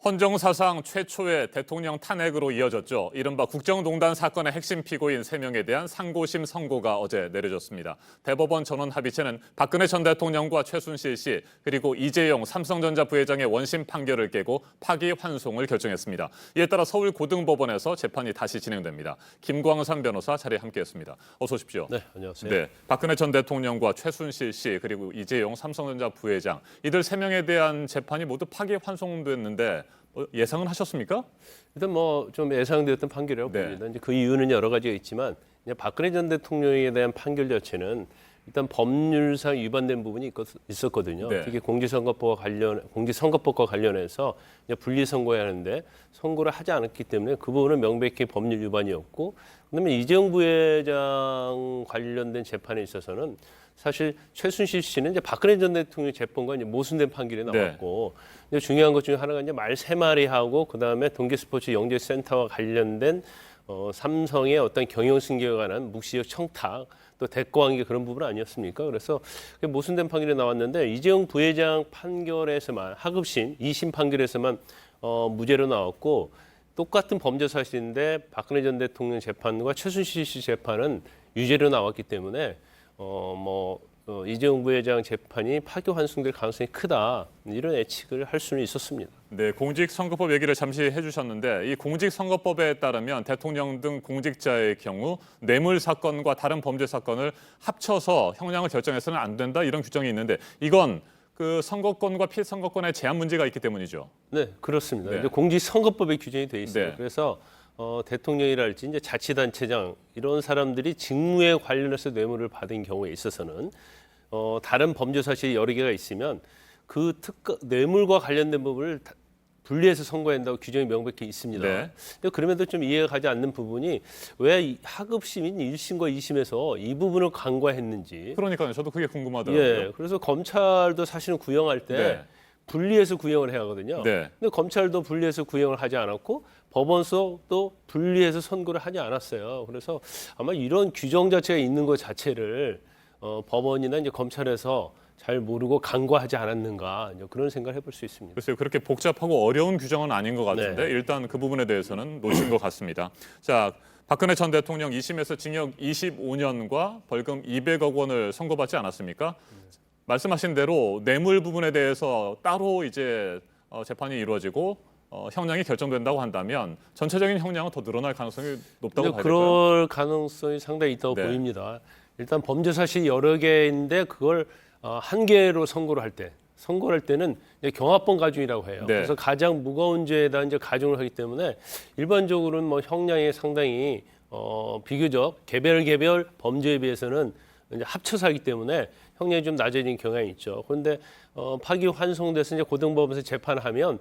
헌정사상 최초의 대통령 탄핵으로 이어졌죠. 이른바 국정농단 사건의 핵심 피고인 3명에 대한 상고심 선고가 어제 내려졌습니다. 대법원 전원합의체는 박근혜 전 대통령과 최순실 씨 그리고 이재용 삼성전자 부회장의 원심 판결을 깨고 파기환송을 결정했습니다. 이에 따라 서울고등법원에서 재판이 다시 진행됩니다. 김광삼 변호사 자리에 함께했습니다. 어서 오십시오. 네, 안녕하세요. 네, 박근혜 전 대통령과 최순실 씨 그리고 이재용 삼성전자 부회장 이들 3명에 대한 재판이 모두 파기환송됐는데 예상은 하셨습니까? 일단 뭐 좀 예상되었던 판결이라고 네. 봅니다. 이제 그 이유는 여러 가지가 있지만 이제 박근혜 전 대통령에 대한 판결 자체는 일단 법률상 위반된 부분이 있었거든요. 네. 특히 공직선거법과 관련해서 이제 분리선거해야 하는데 선고를 하지 않았기 때문에 그 부분은 명백히 법률 위반이었고, 그다음에 이재용 부회장 관련된 재판에 있어서는 사실 최순실 씨는 이제 박근혜 전 대통령 재판과 이제 모순된 판결이 나왔고, 근데 중요한 것 중에 하나가 이제 말 3마리하고 그다음에 동계스포츠 영재센터와 관련된 삼성의 어떤 경영 승계에 관한 묵시적 청탁 또 대거관계 그런 부분 아니었습니까? 그래서 모순된 판결이 나왔는데 이재용 부회장 판결에서만 하급심 2심 판결에서만 무죄로 나왔고, 똑같은 범죄 사실인데 박근혜 전 대통령 재판과 최순실 씨 재판은 유죄로 나왔기 때문에 이재용 부회장 재판이 파기환송될 가능성이 크다, 이런 예측을 할 수는 있었습니다. 네, 공직선거법 얘기를 잠시 해주셨는데 이 공직선거법에 따르면 대통령 등 공직자의 경우 뇌물 사건과 다른 범죄 사건을 합쳐서 형량을 결정해서는 안 된다, 이런 규정이 있는데 이건 그 선거권과 피선거권의 제한 문제가 있기 때문이죠. 네, 그렇습니다. 네. 이제 공직선거법에 규정이 돼 있어요. 네. 그래서 대통령이랄지 이제 자치단체장 이런 사람들이 직무에 관련해서 뇌물을 받은 경우에 있어서는 다른 범죄 사실이 여러 개가 있으면 그 뇌물과 관련된 부분을 분리해서 선고한다고 규정이 명백히 있습니다. 네. 근데 그럼에도 좀 이해가 가지 않는 부분이 왜 하급심인 1심과 2심에서 이 부분을 간과했는지. 그러니까요, 저도 그게 궁금하더라고요. 예, 그래서 검찰도 사실은 구형할 때 네. 분리해서 구형을 해야 하거든요. 네. 근데 검찰도 분리해서 구형을 하지 않았고 법원도 분리해서 선고를 하지 않았어요. 그래서 아마 이런 규정 자체가 있는 것 자체를 법원이나 이제 검찰에서 잘 모르고 간과하지 않았는가, 이제 그런 생각을 해볼 수 있습니다. 글쎄요, 그렇게 복잡하고 어려운 규정은 아닌 것 같은데 네. 일단 그 부분에 대해서는 놓친 것 같습니다. 자, 박근혜 전 대통령 2심에서 징역 25년과 벌금 200억 원을 선고받지 않았습니까? 말씀하신 대로 뇌물 부분에 대해서 따로 이제 재판이 이루어지고 형량이 결정된다고 한다면 전체적인 형량은 더 늘어날 가능성이 높다고 봐야 될까요? 그럴 가능성이 상당히 있다고 네. 보입니다. 일단 범죄 사실이 여러 개인데 그걸 한 개로 선고를 할 때는 이제 경합범 가중이라고 해요. 네. 그래서 가장 무거운 죄에다 이제 가중을 하기 때문에 일반적으로는 뭐 형량이 상당히 비교적 개별 범죄에 비해서는 이제 합쳐서 하기 때문에 형량이 좀 낮아진 경향이 있죠. 그런데 파기환송돼서 이제 고등법원에서 재판하면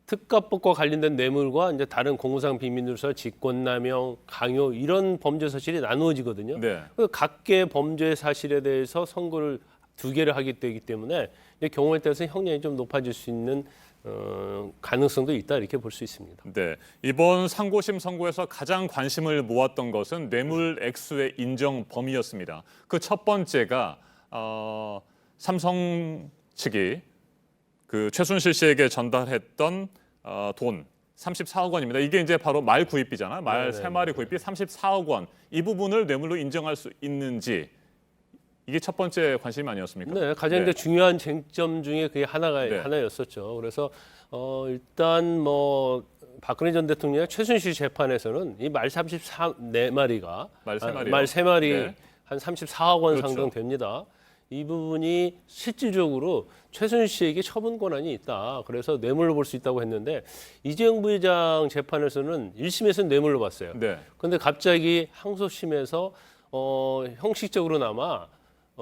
특가법과 관련된 뇌물과 이제 다른 공무상 비밀누설, 직권남용, 강요 이런 범죄 사실이 나누어지거든요. 네. 그 각계 범죄 사실에 대해서 선고를 2개를 하게 되기 때문에 이제 경우에 따라서 형량이 좀 높아질 수 있는 가능성도 있다, 이렇게 볼 수 있습니다. 네, 이번 상고심 선고에서 가장 관심을 모았던 것은 뇌물 액수의 인정 범위였습니다. 그 첫 번째가 삼성 측이 그 최순실 씨에게 전달했던 돈 34억 원입니다. 이게 이제 바로 말 구입비잖아요. 말 네네. 3마리 구입비 34억 원. 이 부분을 뇌물로 인정할 수 있는지, 이게 첫 번째 관심이 아니었습니까? 네, 가장 이제 중요한 쟁점 중에 그게 네. 하나였었죠. 그래서 일단 뭐 박근혜 전 대통령의 최순실 재판에서는 이 말 34마리가 말 3마리요? 말 3마리 네. 한 34억 원 그렇죠. 상당 됩니다. 이 부분이 실질적으로 최순실 씨에게 처분 권한이 있다. 그래서 뇌물로 볼 수 있다고 했는데 이재용 부회장 재판에서는 1심에서는 뇌물로 봤어요. 네. 그런데 갑자기 항소심에서 형식적으로나마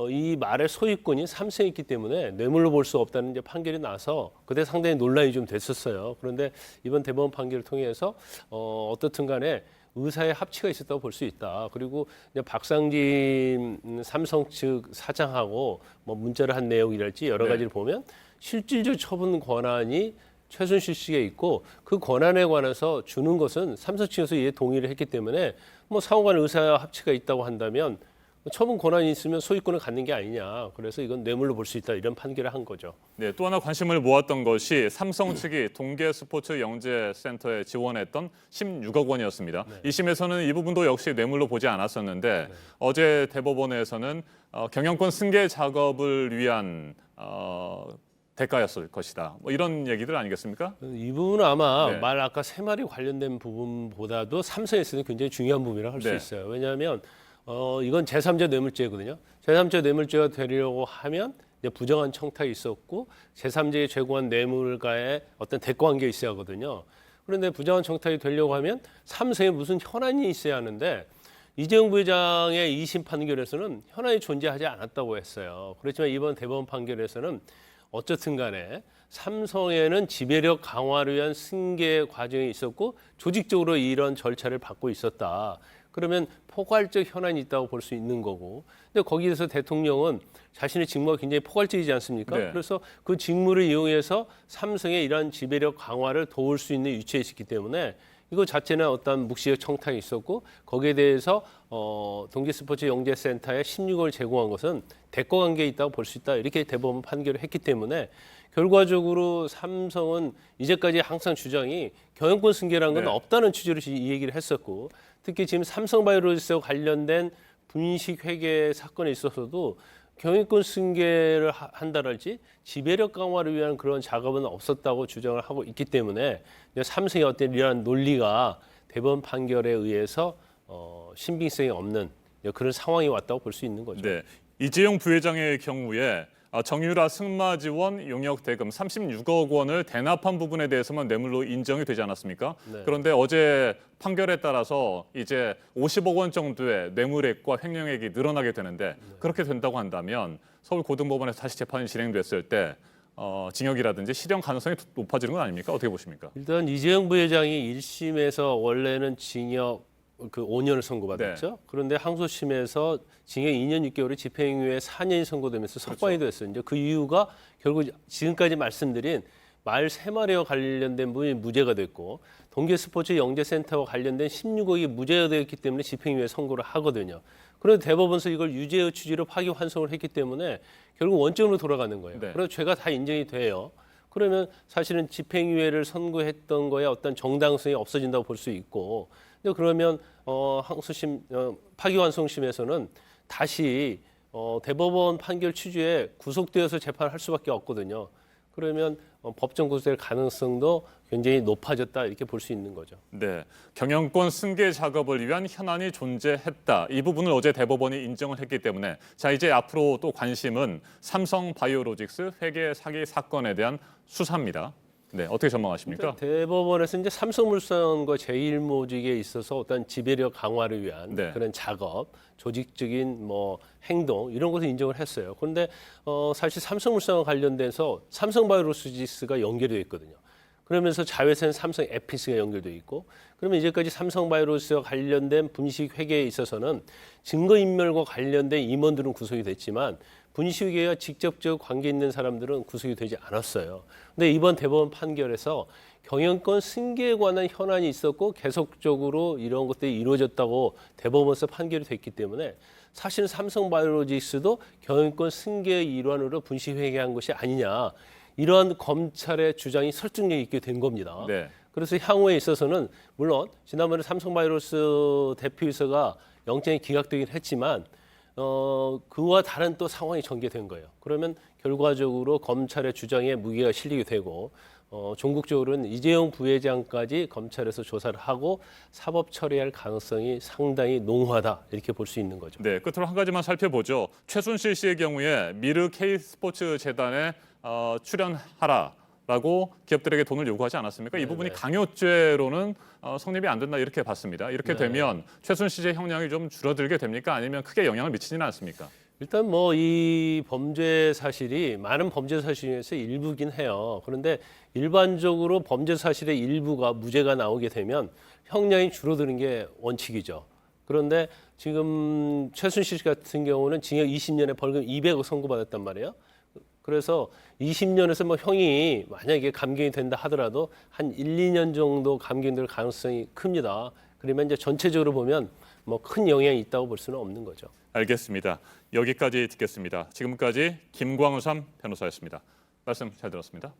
이 말의 소유권이 삼성에 있기 때문에 뇌물로 볼 수 없다는 이제 판결이 나서 그때 상당히 논란이 좀 됐었어요. 그런데 이번 대법원 판결을 통해서 어떻든 간에 의사의 합치가 있었다고 볼 수 있다. 그리고 이제 박상진 삼성 측 사장하고 뭐 문자를 한 내용이랄지 여러 네. 가지를 보면 실질적 처분 권한이 최순실 씨에 있고 그 권한에 관해서 주는 것은 삼성 측에서 이에 동의를 했기 때문에 뭐 상호간 의사 합치가 있다고 한다면 처분 권한이 있으면 소유권을 갖는 게 아니냐. 그래서 이건 뇌물로 볼 수 있다. 이런 판결을 한 거죠. 네, 또 하나 관심을 모았던 것이 삼성 측이 동계 스포츠 영재센터에 지원했던 16억 원이었습니다. 2심에서는 이 부분도 역시 뇌물로 보지 않았었는데 어제 대법원에서는 경영권 승계 작업을 위한 대가였을 것이다. 뭐 이런 얘기들 아니겠습니까? 이 부분은 아마 네. 말 아까 세 마리 관련된 부분보다도 삼성에서는 굉장히 중요한 부분이라고 할 수 네. 있어요. 왜냐하면 이건 제3자 뇌물죄거든요. 제3자 뇌물죄가 되려고 하면 이제 부정한 청탁이 있었고 제3자에 제공한 뇌물과의 어떤 대가관계가 있어야 하거든요. 그런데 부정한 청탁이 되려고 하면 삼성에 무슨 현안이 있어야 하는데 이재용 부회장의 2심 판결에서는 현안이 존재하지 않았다고 했어요. 그렇지만 이번 대법원 판결에서는 어쨌든 간에 삼성에는 지배력 강화를 위한 승계 과정이 있었고 조직적으로 이런 절차를 밟고 있었다. 그러면 포괄적 현안이 있다고 볼 수 있는 거고. 근데 거기에서 대통령은 자신의 직무가 굉장히 포괄적이지 않습니까? 네. 그래서 그 직무를 이용해서 삼성의 이러한 지배력 강화를 도울 수 있는 위치에 있기 때문에 이거 자체는 어떤 묵시적 청탁이 있었고 거기에 대해서 동계스포츠 영재센터에 16억을 제공한 것은 대가관계에 있다고 볼 수 있다. 이렇게 대법원 판결을 했기 때문에 결과적으로 삼성은 이제까지 항상 주장이 경영권 승계라는 건 네. 없다는 취지로 이 얘기를 했었고 특히 지금 삼성바이오로직스와 관련된 분식 회계 사건에 있어서도 경영권 승계를 한다랄지 지배력 강화를 위한 그런 작업은 없었다고 주장을 하고 있기 때문에 삼성의 어떤 이러한 논리가 대법원 판결에 의해서 신빙성이 없는 그런 상황이 왔다고 볼 수 있는 거죠. 네, 이재용 부회장의 경우에 정유라 승마 지원 용역 대금 36억 원을 대납한 부분에 대해서만 뇌물로 인정이 되지 않았습니까? 네. 그런데 어제 판결에 따라서 이제 50억 원 정도의 뇌물액과 횡령액이 늘어나게 되는데 그렇게 된다고 한다면 서울고등법원에서 다시 재판이 진행됐을 때 징역이라든지 실형 가능성이 높아지는 건 아닙니까? 어떻게 보십니까? 일단 이재용 부회장이 1심에서 원래는 징역 5년을 선고받았죠. 그런데 항소심에서 징역 2년 6개월의 집행유예 4년이 선고되면서 석방이 됐어요. 이제 그 이유가 결국 지금까지 말씀드린 말 3마리와 관련된 부분이 무죄가 됐고 동계스포츠 영재센터와 관련된 16억이 무죄가 되었기 때문에 집행유예 선고를 하거든요. 그런데 대법원에서 이걸 유죄의 취지로 파기환송을 했기 때문에 결국 원점으로 돌아가는 거예요. 네. 그래서 죄가 다 인정이 돼요. 그러면 사실은 집행유예를 선고했던 거에 어떤 정당성이 없어진다고 볼 수 있고 근데 그러면 항소심 파기환송심에서는 다시 대법원 판결 취지에 구속되어서 재판을 할 수밖에 없거든요. 그러면 법정 구속될 가능성도 굉장히 높아졌다 이렇게 볼 수 있는 거죠. 네, 경영권 승계 작업을 위한 현안이 존재했다. 이 부분을 어제 대법원이 인정을 했기 때문에 자 이제 앞으로 또 관심은 삼성바이오로직스 회계 사기 사건에 대한 수사입니다. 네, 어떻게 전망하십니까? 대법원에서 이제 삼성물산과 제1모직에 있어서 어떤 지배력 강화를 위한 네. 그런 작업, 조직적인 뭐 행동 이런 것을 인정을 했어요. 그런데 사실 삼성물산과 관련돼서 삼성바이오로직스가 연결되어 있거든요. 그러면서 자회사는 삼성 에피스가 연결되어 있고 그러면 이제까지 삼성바이오로직스와 관련된 분식 회계에 있어서는 증거인멸과 관련된 임원들은 구속이 됐지만 분식회계와 직접적 관계 있는 사람들은 구속이 되지 않았어요. 근데 이번 대법원 판결에서 경영권 승계에 관한 현안이 있었고 계속적으로 이런 것들이 이루어졌다고 대법원에서 판결이 됐기 때문에 사실 삼성바이오로직스도 경영권 승계의 일환으로 분식회계한 것이 아니냐. 이러한 검찰의 주장이 설득력 있게 된 겁니다. 네. 그래서 향후에 있어서는 물론 지난번에 삼성바이오로스 대표이사가 영장이 기각되긴 했지만 그와 다른 또 상황이 전개된 거예요. 그러면 결과적으로 검찰의 주장에 무게가 실리게 되고 종국적으로는 이재용 부회장까지 검찰에서 조사를 하고 사법 처리할 가능성이 상당히 농후하다 이렇게 볼 수 있는 거죠. 네, 끝으로 한 가지만 살펴보죠. 최순실 씨의 경우에 미르 K스포츠 재단에 출연하라라고 기업들에게 돈을 요구하지 않았습니까? 이 부분이 강요죄로는 성립이 안 된다 이렇게 봤습니다. 이렇게 되면 최순실 씨의 형량이 좀 줄어들게 됩니까? 아니면 크게 영향을 미치지는 않습니까? 일단 뭐 이 범죄 사실이 많은 범죄 사실 중에서 일부긴 해요. 그런데 일반적으로 범죄 사실의 일부가 무죄가 나오게 되면 형량이 줄어드는 게 원칙이죠. 그런데 지금 최순실 씨 같은 경우는 징역 20년에 벌금 200억 선고받았단 말이에요. 그래서 20년에서 뭐 형이 만약에 감경이 된다 하더라도 한 1, 2년 정도 감경될 가능성이 큽니다. 그러면 이제 전체적으로 보면 뭐 큰 영향이 있다고 볼 수는 없는 거죠. 알겠습니다. 여기까지 듣겠습니다. 지금까지 김광삼 변호사였습니다. 말씀 잘 들었습니다.